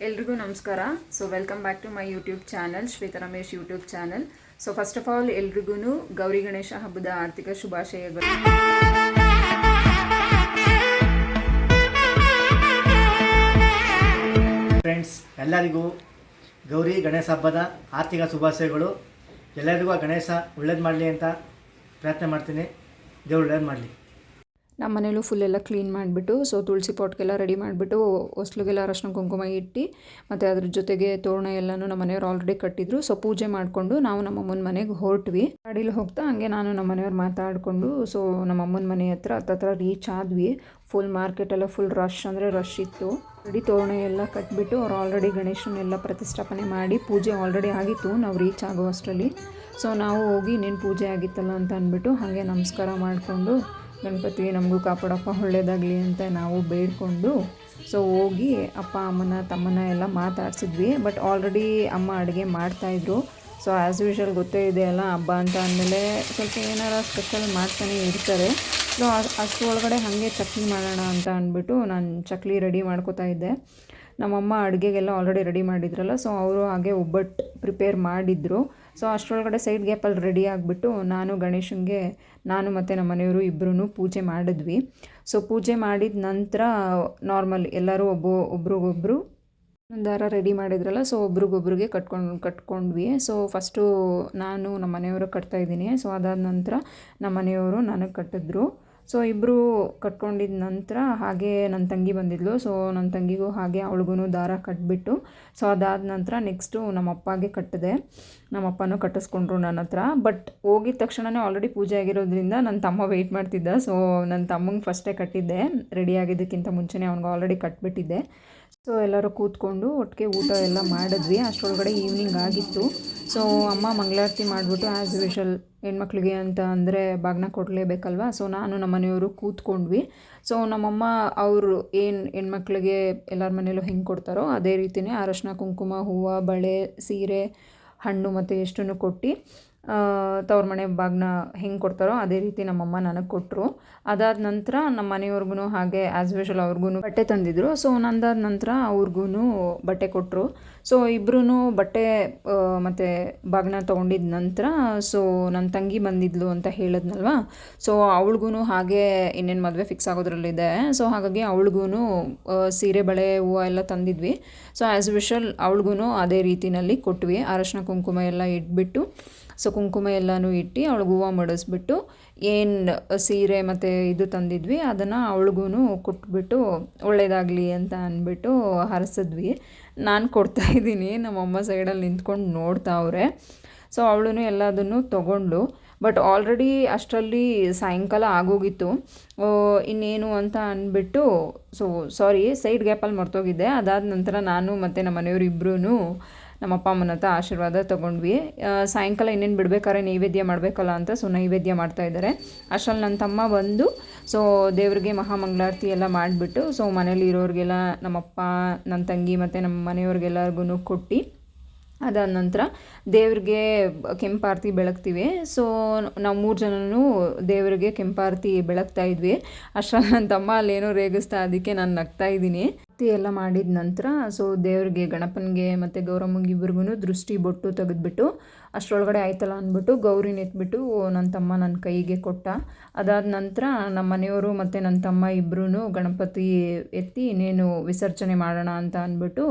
ಎಲ್ರಿಗೂ ನಮಸ್ಕಾರ. So welcome back to my YouTube channel, Shwetha Ramesh YouTube channel. So first of all ಎಲ್ರಿಗೂ ಗೌರಿ ಗಣೇಶ ಹಬ್ಬದ ಆರ್ಥಿಕ ಶುಭಾಶಯಗಳು. ಫ್ರೆಂಡ್ಸ್, ಎಲ್ಲರಿಗೂ ಗೌರಿ ಗಣೇಶ ಹಬ್ಬದ ಆರ್ಥಿಕ ಶುಭಾಶಯಗಳು. ಎಲ್ಲರಿಗೂ ಗಣೇಶ ಒಳ್ಳೇದು ಮಾಡಲಿ ಅಂತ ಪ್ರಯತ್ನ ಮಾಡ್ತೀನಿ. ದೇವ್ರು ಒಳ್ಳೇದು ಮಾಡಲಿ. ನಮ್ಮ ಮನೇಲೂ ಫುಲ್ಲೆಲ್ಲ ಕ್ಲೀನ್ ಮಾಡಿಬಿಟ್ಟು, ಸೊ ತುಳಸಿ ಪಾಟ್ಗೆಲ್ಲ ರೆಡಿ ಮಾಡಿಬಿಟ್ಟು, ಹೊಸ್ಲಿಗೆಲ್ಲ ಅರಶಿನ ಕುಂಕುಮ ಇಟ್ಟು, ಮತ್ತು ಅದ್ರ ಜೊತೆಗೆ ತೋರಣ ಎಲ್ಲನೂ ನಮ್ಮ ಮನೆಯವ್ರು ಆಲ್ರೆಡಿ ಕಟ್ಟಿದ್ರು. ಸೊ ಪೂಜೆ ಮಾಡಿಕೊಂಡು ನಾವು ನಮ್ಮ ಅಮ್ಮನ ಮನೆಗೆ ಹೊರಟ್ವಿ. ಗಾಡೀಲಿ ಹೋಗ್ತಾ ಹಂಗೆ ನಾನು ನಮ್ಮ ಮನೆಯವ್ರು ಮಾತಾಡಿಕೊಂಡು ಸೊ ನಮ್ಮ ಅಮ್ಮನ ಮನೆ ಹತ್ರ ರೀಚ್ ಆದ್ವಿ. ಫುಲ್ ಮಾರ್ಕೆಟೆಲ್ಲ ಫುಲ್ ರಶ್ ಅಂದರೆ ರಶ್ ಇತ್ತು. ರೆಡಿ ತೋರಣ ಎಲ್ಲ ಕಟ್ಬಿಟ್ಟು ಅವ್ರು ಆಲ್ರೆಡಿ ಗಣೇಶನೆಲ್ಲ ಪ್ರತಿಷ್ಠಾಪನೆ ಮಾಡಿ ಪೂಜೆ ಆಲ್ರೆಡಿ ಆಗಿತ್ತು ನಾವು ರೀಚ್ ಆಗೋ ಅಷ್ಟರಲ್ಲಿ. ಸೊ ನಾವು ಹೋಗಿ ಇನ್ನೇನು ಪೂಜೆ ಆಗಿತ್ತಲ್ಲ ಅಂತ ಅಂದ್ಬಿಟ್ಟು ಹಾಗೆ ನಮಸ್ಕಾರ ಮಾಡಿಕೊಂಡು ಗಣಪತಿ ನಮಗೂ ಕಾಪಾಡಪ್ಪ ಒಳ್ಳೇದಾಗಲಿ ಅಂತ ನಾವು ಬೇಡ್ಕೊಂಡು ಸೊ ಹೋಗಿ ಅಪ್ಪ ಅಮ್ಮನ ತಮ್ಮನ ಎಲ್ಲ ಮಾತಾಡ್ಸಿದ್ವಿ. ಬಟ್ ಆಲ್ರೆಡಿ ಅಮ್ಮ ಅಡುಗೆ ಮಾಡ್ತಾಯಿದ್ರು. ಸೊ ಆ್ಯಸ್ ಯೂಶುವಲ್ ಗೊತ್ತೇ ಇದೆ ಅಲ್ಲ, ಹಬ್ಬ ಅಂತ ಅಂದಮೇಲೆ ಸ್ವಲ್ಪ ಏನಾರ ಸ್ಪೆಷಲ್ ಮಾಡ್ತಾನೆ ಇರ್ತಾರೆ. ಸೊ ಅಷ್ಟು ಒಳಗಡೆ ಹಾಗೆ ಚಕ್ಲಿ ಮಾಡೋಣ ಅಂತ ಅಂದ್ಬಿಟ್ಟು ನಾನು ಚಕ್ಲಿ ರೆಡಿ ಮಾಡ್ಕೋತಾ ಇದ್ದೆ. ನಮ್ಮಮ್ಮ ಅಡುಗೆಗೆಲ್ಲ ಆಲ್ರೆಡಿ ರೆಡಿ ಮಾಡಿದ್ರಲ್ಲ, ಸೊ ಅವರು ಹಾಗೆ ಒಬ್ಬಟ್ಟು ಪ್ರಿಪೇರ್ ಮಾಡಿದ್ರು. ಸೊ ಅಷ್ಟರೊಳಗಡೆ ಸೈಡ್ ಗ್ಯಾಪಲ್ಲಿ ರೆಡಿ ಆಗಿಬಿಟ್ಟು ನಾನು ಮತ್ತು ನಮ್ಮ ಮನೆಯವರು ಇಬ್ಬರೂ ಪೂಜೆ ಮಾಡಿದ್ವಿ. ಸೊ ಪೂಜೆ ಮಾಡಿದ ನಂತರ ನಾರ್ಮಲ್ ಎಲ್ಲರೂ ಒಬ್ರಿಗೊಬ್ರು ದಾರ ರೆಡಿ ಮಾಡಿದ್ರಲ್ಲ, ಸೊ ಒಬ್ರಿಗೊಬ್ರಿಗೆ ಕಟ್ಕೊಂಡ್ವಿ. ಸೊ ಫಸ್ಟು ನಾನು ನಮ್ಮ ಮನೆಯವರು ಕಟ್ತಾಯಿದ್ದೀನಿ. ಸೊ ಅದಾದ ನಂತರ ನಮ್ಮ ಮನೆಯವರು ನನಗೆ ಕಟ್ಟಿದ್ರು. ಸೊ ಇಬ್ಬರು ಕಟ್ಕೊಂಡಿದ್ದ ನಂತರ ಹಾಗೆ ನನ್ನ ತಂಗಿ ಬಂದಿದ್ಲು. ಸೊ ನನ್ನ ತಂಗಿಗೂ ಹಾಗೆ ಅವಳಿಗೂ ದಾರ ಕಟ್ಬಿಟ್ಟು, ಸೊ ಅದಾದ ನಂತರ ನೆಕ್ಸ್ಟು ನಮ್ಮ ಅಪ್ಪಗೆ ಕಟ್ಟಿದೆ. ನಮ್ಮ ಅಪ್ಪನೂ ಕಟ್ಟಿಸ್ಕೊಂಡ್ರು ನನ್ನ ಹತ್ರ. ಬಟ್ ಹೋಗಿದ ತಕ್ಷಣವೇ ಆಲ್ರೆಡಿ ಪೂಜೆ ಆಗಿರೋದ್ರಿಂದ ನನ್ನ ತಮ್ಮ ವೆಯ್ಟ್ ಮಾಡ್ತಿದ್ದ. ಸೊ ನನ್ನ ತಮ್ಮಂಗೆ ಫಸ್ಟೇ ಕಟ್ಟಿದ್ದೆ, ರೆಡಿ ಆಗಿದ್ದಕ್ಕಿಂತ ಮುಂಚೆನೇ ಅವ್ನಿಗೆ ಆಲ್ರೆಡಿ ಕಟ್ಬಿಟ್ಟಿದ್ದೆ. ಸೊ ಎಲ್ಲರೂ ಕೂತ್ಕೊಂಡು ಒಟ್ಟಿಗೆ ಊಟ ಎಲ್ಲ ಮಾಡಿದ್ವಿ. ಅಷ್ಟರೊಳಗಡೆ ಈವ್ನಿಂಗ್ ಆಗಿತ್ತು. ಸೊ ಅಮ್ಮ ಮಂಗಳಾರತಿ ಮಾಡಿಬಿಟ್ಟು ಆ್ಯಸ್ ಯೂಶುವಲ್ ಹೆಣ್ಮಕ್ಳಿಗೆ ಅಂತ ಅಂದರೆ ಬಾಗಿನ ಕೊಡಲೇಬೇಕಲ್ವ. ಸೊ ನಾನು ನಮ್ಮ ಮನೆಯವರು ಕೂತ್ಕೊಂಡ್ವಿ. ಸೊ ನಮ್ಮಮ್ಮ ಅವರು ಏನು ಹೆಣ್ಮಕ್ಳಿಗೆ ಎಲ್ಲರ ಮನೇಲೂ ಹೆಂಗೆ ಕೊಡ್ತಾರೋ ಅದೇ ರೀತಿಯೇ ಅರಶಿನ ಕುಂಕುಮ, ಹೂವು, ಬಳೆ, ಸೀರೆ, ಹಣ್ಣು ಮತ್ತು ಎಷ್ಟನ್ನು ಕೊಟ್ಟು ತವ್ರ ಮನೆ ಬಾಗಿನ ಹೆಂಗೆ ಕೊಡ್ತಾರೋ ಅದೇ ರೀತಿ ನಮ್ಮಮ್ಮ ನನಗೆ ಕೊಟ್ಟರು. ಅದಾದ ನಂತರ ನಮ್ಮ ಮನೆಯವ್ರಿಗೂ ಹಾಗೆ ಆ್ಯಸ್ ಯೂಶುವಲ್ ಅವ್ರಿಗೂ ಬಟ್ಟೆ ತಂದಿದ್ರು. ಸೊ ನಂದಾದ ನಂತರ ಅವ್ರಿಗೂ ಬಟ್ಟೆ ಕೊಟ್ಟರು. ಸೊ ಇಬ್ಬರೂ ಬಟ್ಟೆ ಮತ್ತು ಬಾಗಿನ ತೊಗೊಂಡಿದ್ದ ನಂತರ ಸೊ ನನ್ನ ತಂಗಿ ಬಂದಿದ್ಲು ಅಂತ ಹೇಳಿದ್ನಲ್ವ. ಸೊ ಅವಳಿಗೂ ಹಾಗೆ ಇನ್ನೇನು ಮದುವೆ ಫಿಕ್ಸ್ ಆಗೋದ್ರಲ್ಲಿದೆ. ಸೊ ಹಾಗಾಗಿ ಅವಳಿಗೂ ಸೀರೆ, ಬಳೆ, ಹೂವು ಎಲ್ಲ ತಂದಿದ್ವಿ. ಸೊ ಆ್ಯಸ್ ಯೂಶುವಲ್ ಅವಳಿಗೂ ಅದೇ ರೀತಿಯಲ್ಲಿ ಕೊಟ್ವಿ. ಅರಶಿನ ಕುಂಕುಮ ಎಲ್ಲ ಇಟ್ಬಿಟ್ಟು, ಸೊ ಕುಂಕುಮ ಎಲ್ಲನೂ ಇಟ್ಟು ಅವಳಿಗೆ ಹೂವು ಮಡಿಸ್ಬಿಟ್ಟು ಏನು ಸೀರೆ ಮತ್ತು ಇದು ತಂದಿದ್ವಿ ಅದನ್ನು ಅವಳಿಗೂ ಕೊಟ್ಬಿಟ್ಟು ಒಳ್ಳೆಯದಾಗಲಿ ಅಂತ ಅಂದ್ಬಿಟ್ಟು ಹರಿಸಿದ್ವಿ. ನಾನು ಕೊಡ್ತಾಯಿದ್ದೀನಿ, ನಮ್ಮಮ್ಮ ಸೈಡಲ್ಲಿ ನಿಂತ್ಕೊಂಡು ನೋಡ್ತಾವ್ರೆ. ಸೊ ಅವಳು ಎಲ್ಲದನ್ನು ತೊಗೊಂಡು ಬಟ್ ಆಲ್ರೆಡಿ ಅಷ್ಟರಲ್ಲಿ ಸಾಯಂಕಾಲ ಆಗೋಗಿತ್ತು. ಇನ್ನೇನು ಅಂತ ಅಂದ್ಬಿಟ್ಟು ಸಾರಿ ಸೈಡ್ ಗ್ಯಾಪಲ್ಲಿ ಮರ್ತೋಗಿದ್ದೆ. ಅದಾದ ನಂತರ ನಾನು ಮತ್ತು ನಮ್ಮ ಮನೆಯವರು ಇಬ್ಬರೂ ನಮ್ಮ ಅಪ್ಪ ಅಮ್ಮನ ಹತ್ರ ಆಶೀರ್ವಾದ ತೊಗೊಂಡ್ವಿ. ಸಾಯಂಕಾಲ ಇನ್ನೇನು ಬಿಡಬೇಕಾದ್ರೆ ನೈವೇದ್ಯ ಮಾಡಬೇಕಲ್ಲ ಅಂತ ಸೊ ನೈವೇದ್ಯ ಮಾಡ್ತಾಯಿದ್ದಾರೆ. ಅಷ್ಟರಲ್ಲಿ ನನ್ನ ತಮ್ಮ ಬಂದು ಸೊ ದೇವ್ರಿಗೆ ಮಹಾಮಂಗಳಾರತಿ ಎಲ್ಲ ಮಾಡಿಬಿಟ್ಟು ಸೊ ಮನೇಲಿ ಇರೋರಿಗೆಲ್ಲ ನಮ್ಮಪ್ಪ, ನನ್ನ ತಂಗಿ ಮತ್ತು ನಮ್ಮ ಮನೆಯವ್ರಿಗೆಲ್ಲರಿಗೂ ಕೊಟ್ಟು ಅದಾದ ನಂತರ ದೇವ್ರಿಗೆ ಕೆಂಪಾರತಿ ಬೆಳಗ್ತೀವಿ. ಸೊ ನಾವು 3 ಜನನೂ ದೇವರಿಗೆ ಕೆಂಪಾರತಿ ಬೆಳಗ್ತಾ ಇದ್ವಿ. ಅಷ್ಟರಲ್ಲಿ ನನ್ನ ತಮ್ಮ ಅಲ್ಲೇನೋ ರೇಗಿಸ್ತಾ, ಅದಕ್ಕೆ ನಾನು ನಗ್ತಾಯಿದ್ದೀನಿ. ಆರತಿ ಎಲ್ಲ ಮಾಡಿದ ನಂತರ ಸೊ ದೇವ್ರಿಗೆ, ಗಣಪನಿಗೆ ಮತ್ತು ಗೌರಮ್ಮಂಗೆ ಇಬ್ಬರಿಗೂ ದೃಷ್ಟಿ ಬೊಟ್ಟು ತೆಗೆದ್ಬಿಟ್ಟು ಅಷ್ಟರೊಳಗಡೆ ಆಯ್ತಲ್ಲ ಅಂದ್ಬಿಟ್ಟು ಗೌರಿನ ಎತ್ಬಿಟ್ಟು ನನ್ನ ತಮ್ಮ ನನ್ನ ಕೈಗೆ ಕೊಟ್ಟ. ಅದಾದ ನಂತರ ನಮ್ಮ ಮನೆಯವರು ಮತ್ತು ನನ್ನ ತಮ್ಮ ಇಬ್ಬರೂ ಗಣಪತಿ ಎತ್ತಿ ಇನ್ನೇನು ವಿಸರ್ಜನೆ ಮಾಡೋಣ ಅಂತ ಅಂದ್ಬಿಟ್ಟು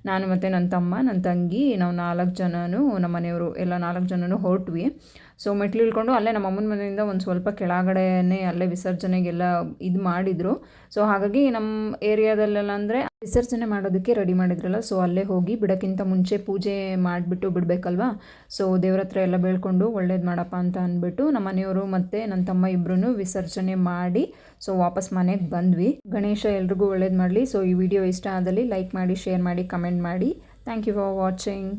ನಾನು ಮತ್ತು ನನ್ನ ತಮ್ಮ, ನನ್ನ ತಂಗಿ, ನಾವು 4 ಜನನೂ ನಮ್ಮ ಮನೆಯವರು ಎಲ್ಲ 4 ಜನನೂ ಹೊರಟ್ವಿ. ಸೊ ಮೆಟ್ಲು ಇಳ್ಕೊಂಡು ಅಲ್ಲೇ ನಮ್ಮ ಅಮ್ಮನ ಮನೆಯಿಂದ ಒಂದು ಸ್ವಲ್ಪ ಕೆಳಗಡೆನೇ ಅಲ್ಲೇ ವಿಸರ್ಜನೆಗೆಲ್ಲ ಇದು ಮಾಡಿದರು. ಸೊ ಹಾಗಾಗಿ ನಮ್ಮ ಏರಿಯಾದಲ್ಲೆಲ್ಲ ಅಂದರೆ ವಿಸರ್ಜನೆ ಮಾಡೋದಕ್ಕೆ ರೆಡಿ ಮಾಡಿದ್ರಲ್ಲ, ಸೊ ಅಲ್ಲೇ ಹೋಗಿ ಬಿಡೋಕ್ಕಿಂತ ಮುಂಚೆ ಪೂಜೆ ಮಾಡಿಬಿಟ್ಟು ಬಿಡಬೇಕಲ್ವ. ಸೊ ದೇವ್ರ ಹತ್ರ ಎಲ್ಲ ಬೇಳ್ಕೊಂಡು ಒಳ್ಳೇದು ಮಾಡಪ್ಪ ಅಂತ ಅಂದ್ಬಿಟ್ಟು ನಮ್ಮ ಮನೆಯವರು ಮತ್ತು ನನ್ನ ತಮ್ಮ ಇಬ್ಬರೂ ವಿಸರ್ಜನೆ ಮಾಡಿ ಸೊ ವಾಪಸ್ ಮನೆಗೆ ಬಂದ್ವಿ. ಗಣೇಶ ಎಲ್ರಿಗೂ ಒಳ್ಳೇದು ಮಾಡಲಿ. ಸೊ ಈ ವಿಡಿಯೋ ಇಷ್ಟ ಆದಲ್ಲಿ ಲೈಕ್ ಮಾಡಿ, ಶೇರ್ ಮಾಡಿ, ಕಮೆಂಟ್ ಮಾಡಿ. Thank you for watching.